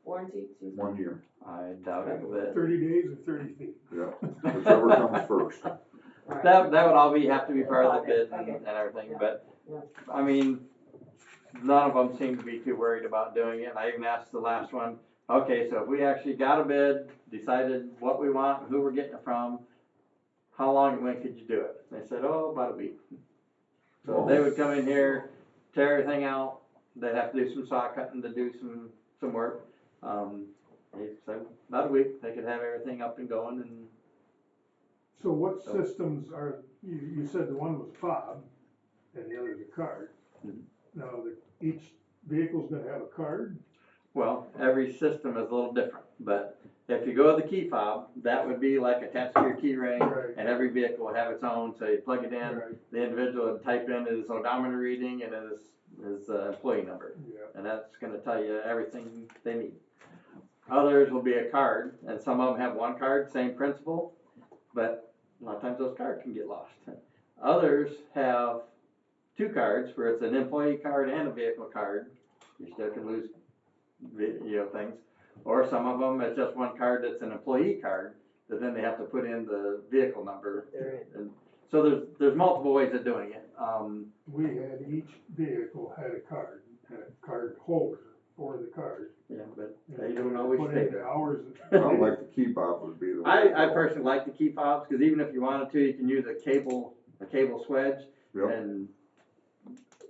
Warranty, excuse me? 1 year, I doubt it, but 30 days or 30 feet. yeah, whichever comes first. Right. that would all have to be part of the bid Okay. and everything, Yeah. but, Yeah. I mean, none of them seem to be too worried about doing it. I even asked the last one, okay, so if we actually got a bid, decided what we want, and who we're getting it from, how long and when could you do it? They said, oh, about a week. So they would come in here, tear everything out, they'd have to do some saw cutting to do some work. They said, about a week, they could have everything up and going, and So what systems are, you said the one was fob and the other's a card. Mhm. Now, each vehicle's gonna have a card? well, every system is a little different, but if you go with the key fob, that would be like attached to your key ring, Right. and every vehicle would have its own, so you plug it in, Right. the individual would type in his odometer reading and his employee number, Yeah. and that's gonna tell you everything they need. Others will be a card, and some of them have one card, same principle, but a lot of times those cards can get lost. Others have two cards, where it's an employee card and a vehicle card. You still can lose, things. Or some of them, it's just one card that's an employee card, that then they have to put in the vehicle number. And so there's multiple ways of doing it. We had, each vehicle had a card holder for the card. Yeah, but they don't always Put stay in the there. hours. I don't like the key fob would be the way. to I go. personally like the key fobs, because even if you wanted to, you can use a cable swedge, Yep. and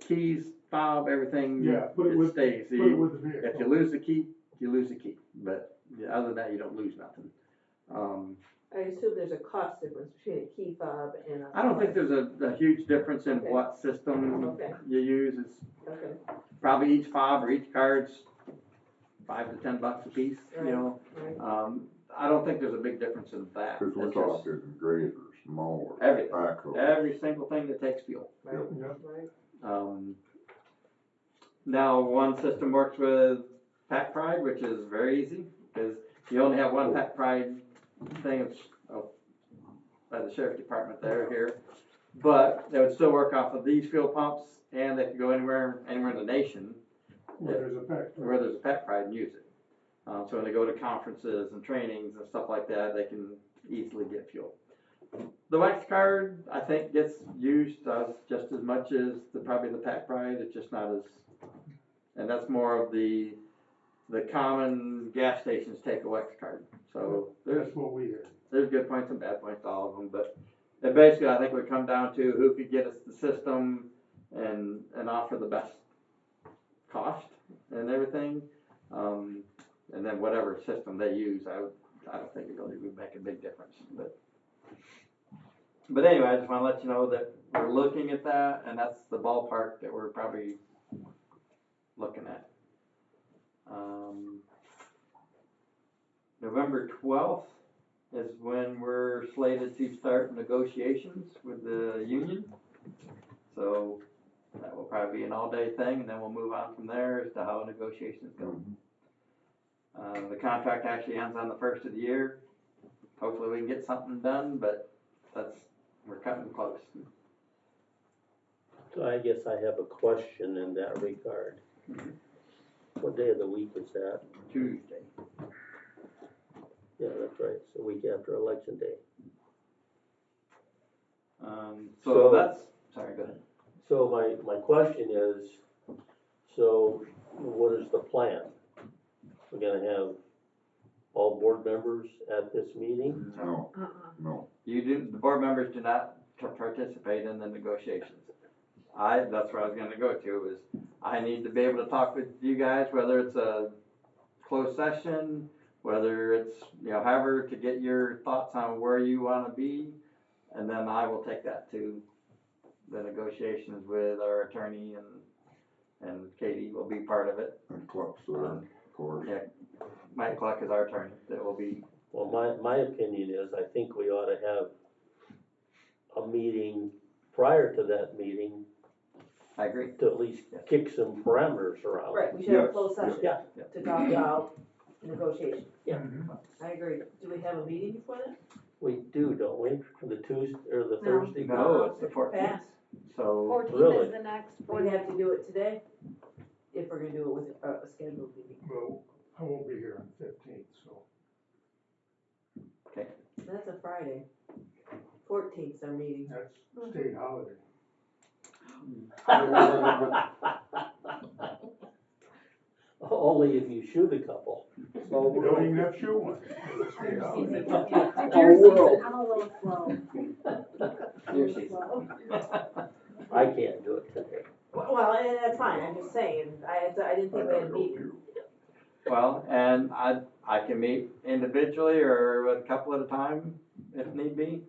keys, fob, everything, Yeah, put it with, stays. put it with the vehicle. If you lose the key, you lose the key, but other than that, you don't lose nothing. I assume there's a cost difference between a key fob and a. I don't think there's a huge difference in Okay. what system Okay. you use. It's Okay, probably each fob or each card's $5 to $10 a piece, right. I don't think there's a big difference in that. Cause we're It's just talking graders, mowers, Everything. backhoes. every single thing that takes fuel. Right, Yep. right. Now, one system works with Pack Pride, which is very easy, because you only have one Pack Pride thing, it's by the sheriff's department here. But they would still work off of these fuel pumps, and they could go anywhere in the nation Where there's a pack. where there's a Pack Pride and use it. So when they go to conferences and trainings and stuff like that, they can easily get fuel. The wax card, I think, gets used just as much as probably the Pack Pride. It's just not as, and that's more of the common gas stations take a wax card. So That's what we had. there's good points and bad points to all of them, but it basically, I think, would come down to who could get us the system and offer the best cost and everything. And then whatever system they use, I don't think it really would make a big difference, but anyway, I just wanna let you know that we're looking at that, and that's the ballpark that we're probably looking at. November 12th is when we're slated to start negotiations with the union. So that will probably be an all-day thing, and then we'll move on from there as to how negotiations go. The contract actually ends on the 1st of the year. Hopefully we can get something done, but we're cutting close. So I guess I have a question in that regard. What day of the week is that? Tuesday. Yeah, that's right, it's the week after election day. So that's, sorry, go ahead. So my question is, so what is the plan? We're gonna have all board members at this meeting? No, no. The board members do not participate in the negotiations. That's where I was gonna go to, is I need to be able to talk with you guys, whether it's a closed session, whether it's, however, to get your thoughts on where you wanna be, and then I will take that to the negotiations with our attorney, and Katie will be part of it. And Cluck's there, of course. Yeah, Mike Cluck is our attorney, that will be, Well, my opinion is, I think we ought to have a meeting prior to that meeting I agree. to at least kick some parameters around. Right, we should have a Yes, closed session Yeah. to talk about negotiation. Yeah. I agree. Do we have a meeting before that? We do, don't we, for the Tuesday, or the No. Thursday? No, it's the 14th, Fast. so, 14th Really? is the next We board. have to do it today, if we're gonna do it with a scheduled meeting. Well, I won't be here on 15th, so. That's a Friday. 14th's our meeting. That's state holiday. Only if you shoot a couple. So We don't even have to shoot one. It's a state holiday. I'm a little slow. Here she is. I can't do it today. Well, and that's fine, I'm just saying, I didn't think we had a meeting. Well, and I can meet individually or with a couple at a time if need be,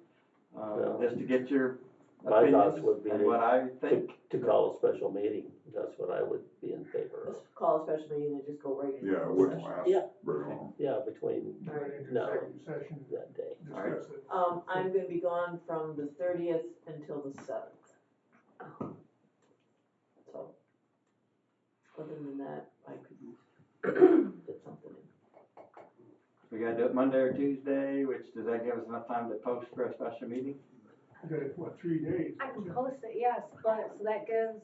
just to get your My thoughts opinions would be and what I think. To call a special meeting, that's what I would be in favor of. Let's call a special meeting and just go right into Yeah, it closed wouldn't session. last Yeah. very long. Yeah, between Alright. Into No. executive session, that day. discuss it. I'm gonna be gone from the 30th until the 7th. So, other than that, I could fit something in. We gotta do it Monday or Tuesday, which, does that give us enough time to post for a special meeting? You got it, what, 3 days? I can post it, yes, but, so that gives,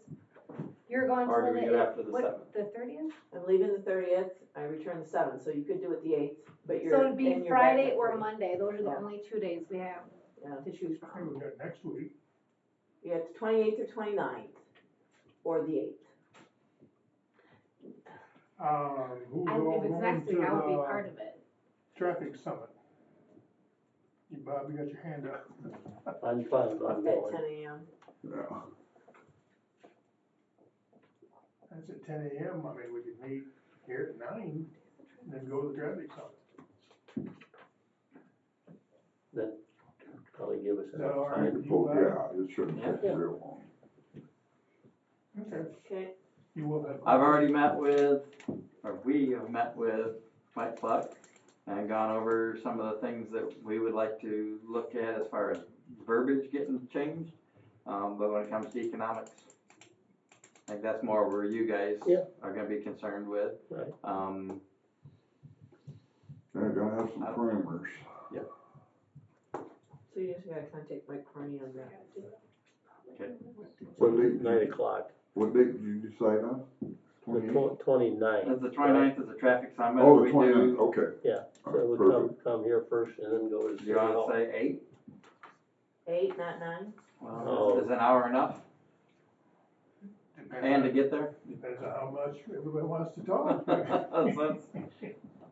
you're going Or till do we the, do after the what, 7th? the 30th? I'm leaving the 30th, I return the 7th, so you could do it the 8th, but you're. So it'd be and you're back Friday at or 3. Monday, those are the Yeah. only 2 days we have Yeah. to choose Hey, from. we got next week. You got the 28th or 29th, or the 8th. Who's I, all if it's going next week, I would be to part of it. the traffic summit? You, Bob, you got your hand up. I'm fine, I'm At going. 10 a.m. Yeah. That's at 10 a.m. I mean, we could meet here at 9 and then go to the traffic summit. Probably give us Is that enough all right? time. Oh, yeah, it shouldn't take Yeah. real long. Okay. Okay, You will have. I've already met with, or we have met with Mike Pluck and gone over some of the things that we would like to look at as far as verbiage getting changed. But when it comes to economics, I think that's more where you guys Yeah. are gonna be concerned with. Right. They're gonna have some parameters. so you just gotta contact Mike Carney on that. What date, 9:00, what date did you decide on? the 28th? 29th. The 29th is a traffic summit. Oh, We the 29th, do- okay. Yeah, All so right, we perfect. come here first and then go to Do City you wanna Hall. say 8? 8, not 9? Well, Oh. is an hour enough? And to get there? Depends on how much everybody wants to talk.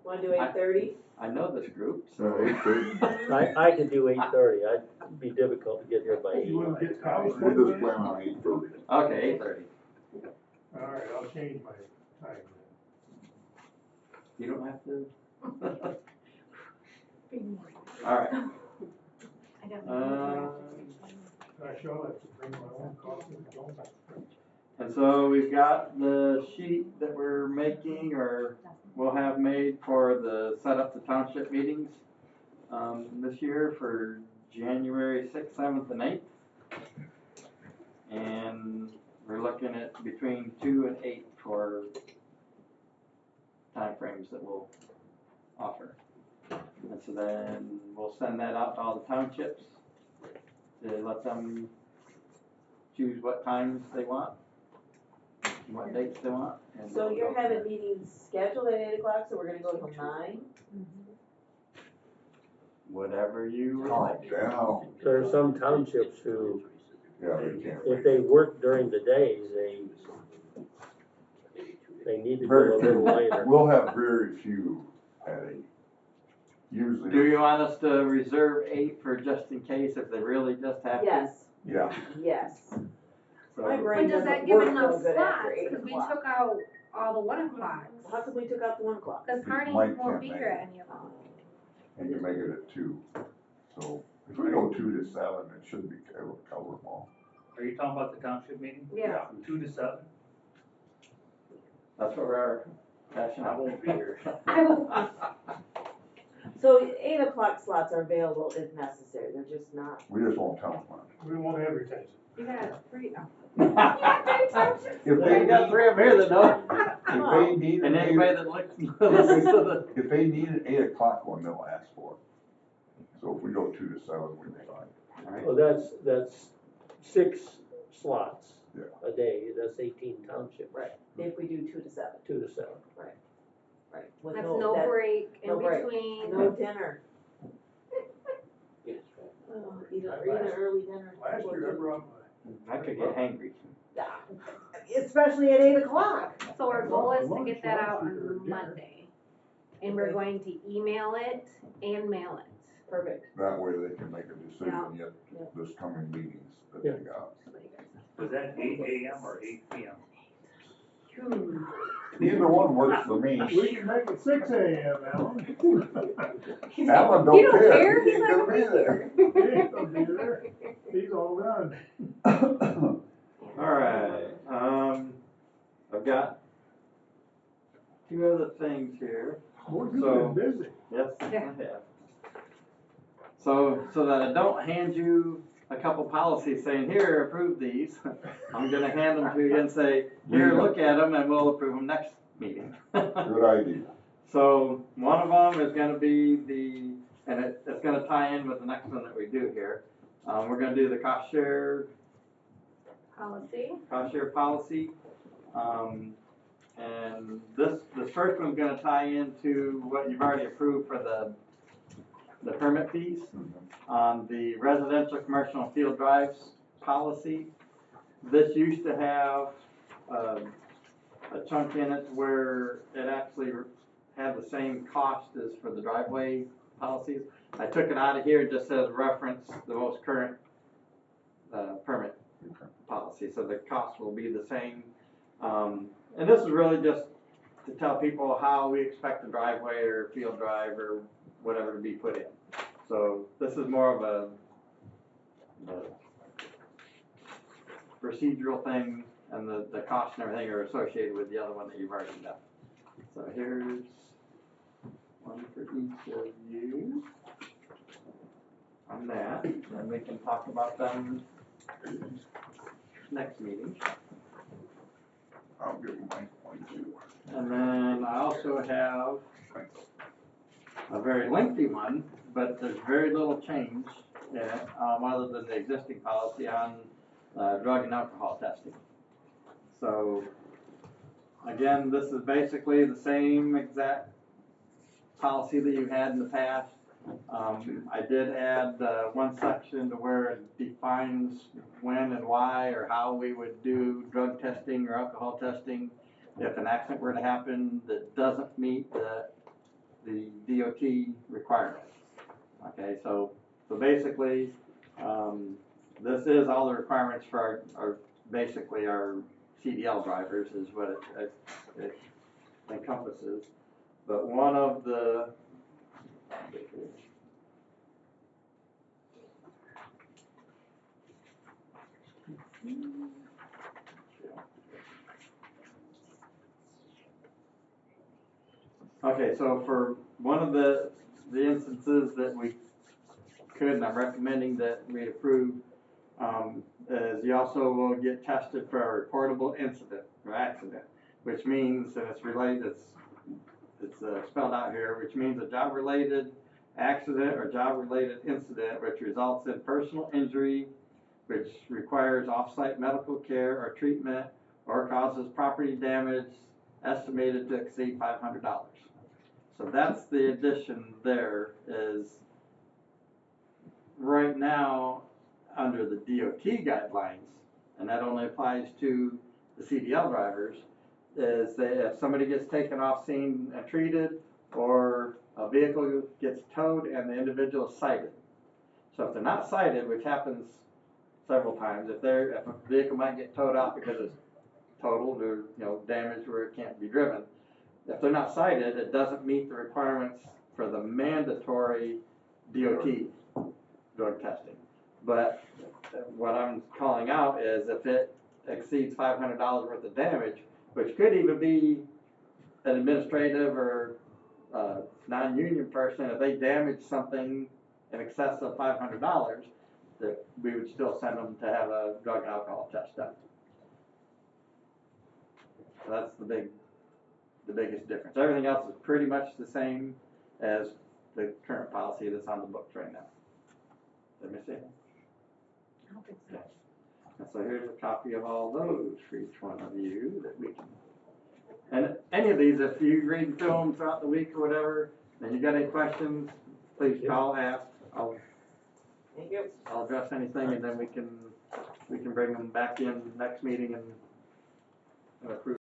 Wanna do 8:30? I know this group, so. 8:30. I could do 8:30, it'd be difficult to get here by 8. You wanna get the house We'll ready? just plan on 8:30. Okay, 8:30. All right, I'll change my time You don't have to. All right. I got Uh, then. I shall have to bring my own coffee and donuts. And so we've got the sheet that we're making or we'll have made for the set up the township meetings this year for January 6th, 7th, and 8th. And we're looking at between 2 and 8 for timeframes that we'll offer. And so then we'll send that out to all the townships to let them choose what times they want, what dates they want. And So we'll you're go from having there. meetings scheduled at 8 o'clock, so we're gonna go till 9? Whatever you would Calm like. down. There are some townships who, Yeah, they can't. if they work during the day, they need to go Very a little few. later. We'll have very few at 8. Usually. Do you want us to reserve 8 for just in case if they really just have to? Yes, Yeah. yes. So- My brain But does that doesn't give work enough real good after slots? 8 Cause we o'clock. took out all the 1 o'clocks. How come we took out the 1 o'clock? Cause Carney Mike won't can't be make here it. at any of them. And you make it at 2. So if we go 2 to 7, it should be able to cover them all. Are you talking about the township meeting? Yeah. From 2 to 7? That's what we're hashing I out. won't be here. I will, So 8 o'clock slots are available if necessary, they're just not. We just won't tell them when. We won't advertise it. you got 3 now. If We they, got 3 of them here that know. if they need And an anybody 8, that listens to the. if they need an 8 o'clock one, they'll ask for it. So if we go 2 to 7, we'll be fine. Well, that's 6 slots Yeah. a day, that's 18 townships. Right. If we do 2 to 7, 2 to 7. right. With That's no that- break in no break. between. No dinner. Eat an early dinner. Last year I brought I could get hangry. Yeah, especially at 8 o'clock. So our goal is to Lunch get that out last year, on dinner. Monday. And we're going to email it and mail it. Perfect. That way they can make a decision Yeah. yet this coming meetings that they got. Was that 8 AM or 8 PM? Either one works for me. We can make it 6 AM, Alan. Alan You don't don't care, care? he He's ain't not gonna be there. He ain't gonna be there. He's all done. Alright, I've got two other things here. Boy, you've been busy. Yes, I have. So that I don't hand you a couple policies saying, here, approve these, I'm gonna hand them to you and say, here, look at them, and we'll approve them next meeting. Good idea. So, one of them is gonna be and it's gonna tie in with the next one that we do here. We're gonna do the cost share policy. And this first one's gonna tie into what you've already approved for the permit fees. On the residential, commercial, and field drives policy, this used to have a chunk in it where it actually had the same cost as for the driveway policies. I took it out of here and just says reference the most current permit policy, so the cost will be the same. And this is really just to tell people how we expect the driveway or field drive or whatever to be put in. So this is more of a procedural thing, and the cost and everything are associated with the other one that you've already done. So here's one for each of you on that, and we can talk about them next meeting. I'll give them my point too. And then I also have a very lengthy one, but there's very little change in it, other than the existing policy on drug and alcohol testing. So, again, this is basically the same exact policy that you had in the past. I did add one section to where it defines when and why or how we would do drug testing or alcohol testing if an accident were to happen that doesn't meet the DOT requirements. Okay, so basically, this is all the requirements for our basically our CDL drivers is what it encompasses. But one of the okay, so for one of the instances that we could, and I'm recommending that we approve, is you also will get tested for a reportable incident or accident, which means, and it's related, it's spelled out here, which means a job-related accident or job-related incident which results in personal injury, which requires off-site medical care or treatment, or causes property damage estimated to exceed $500. So that's the addition there is right now under the DOT guidelines, and that only applies to the CDL drivers, is that if somebody gets taken off scene and treated, or a vehicle gets towed and the individual is cited. So if they're not cited, which happens several times, if a vehicle might get towed out because it's totaled or damaged where it can't be driven, if they're not cited, it doesn't meet the requirements for the mandatory DOT drug testing. But what I'm calling out is if it exceeds $500 worth of damage, which could even be an administrative or non-union person, if they damage something in excess of $500, that we would still send them to have a drug and alcohol test done. So that's the biggest difference. Everything else is pretty much the same as the current policy that's on the books right now. Did I miss anything? I don't think so. Okay. And so here's a copy of all those for each one of you that we can. And any of these, if you read through them throughout the week or whatever, and you got any questions, please call, ask. I'll Thank you. I'll address anything and then we can bring them back in next meeting and approve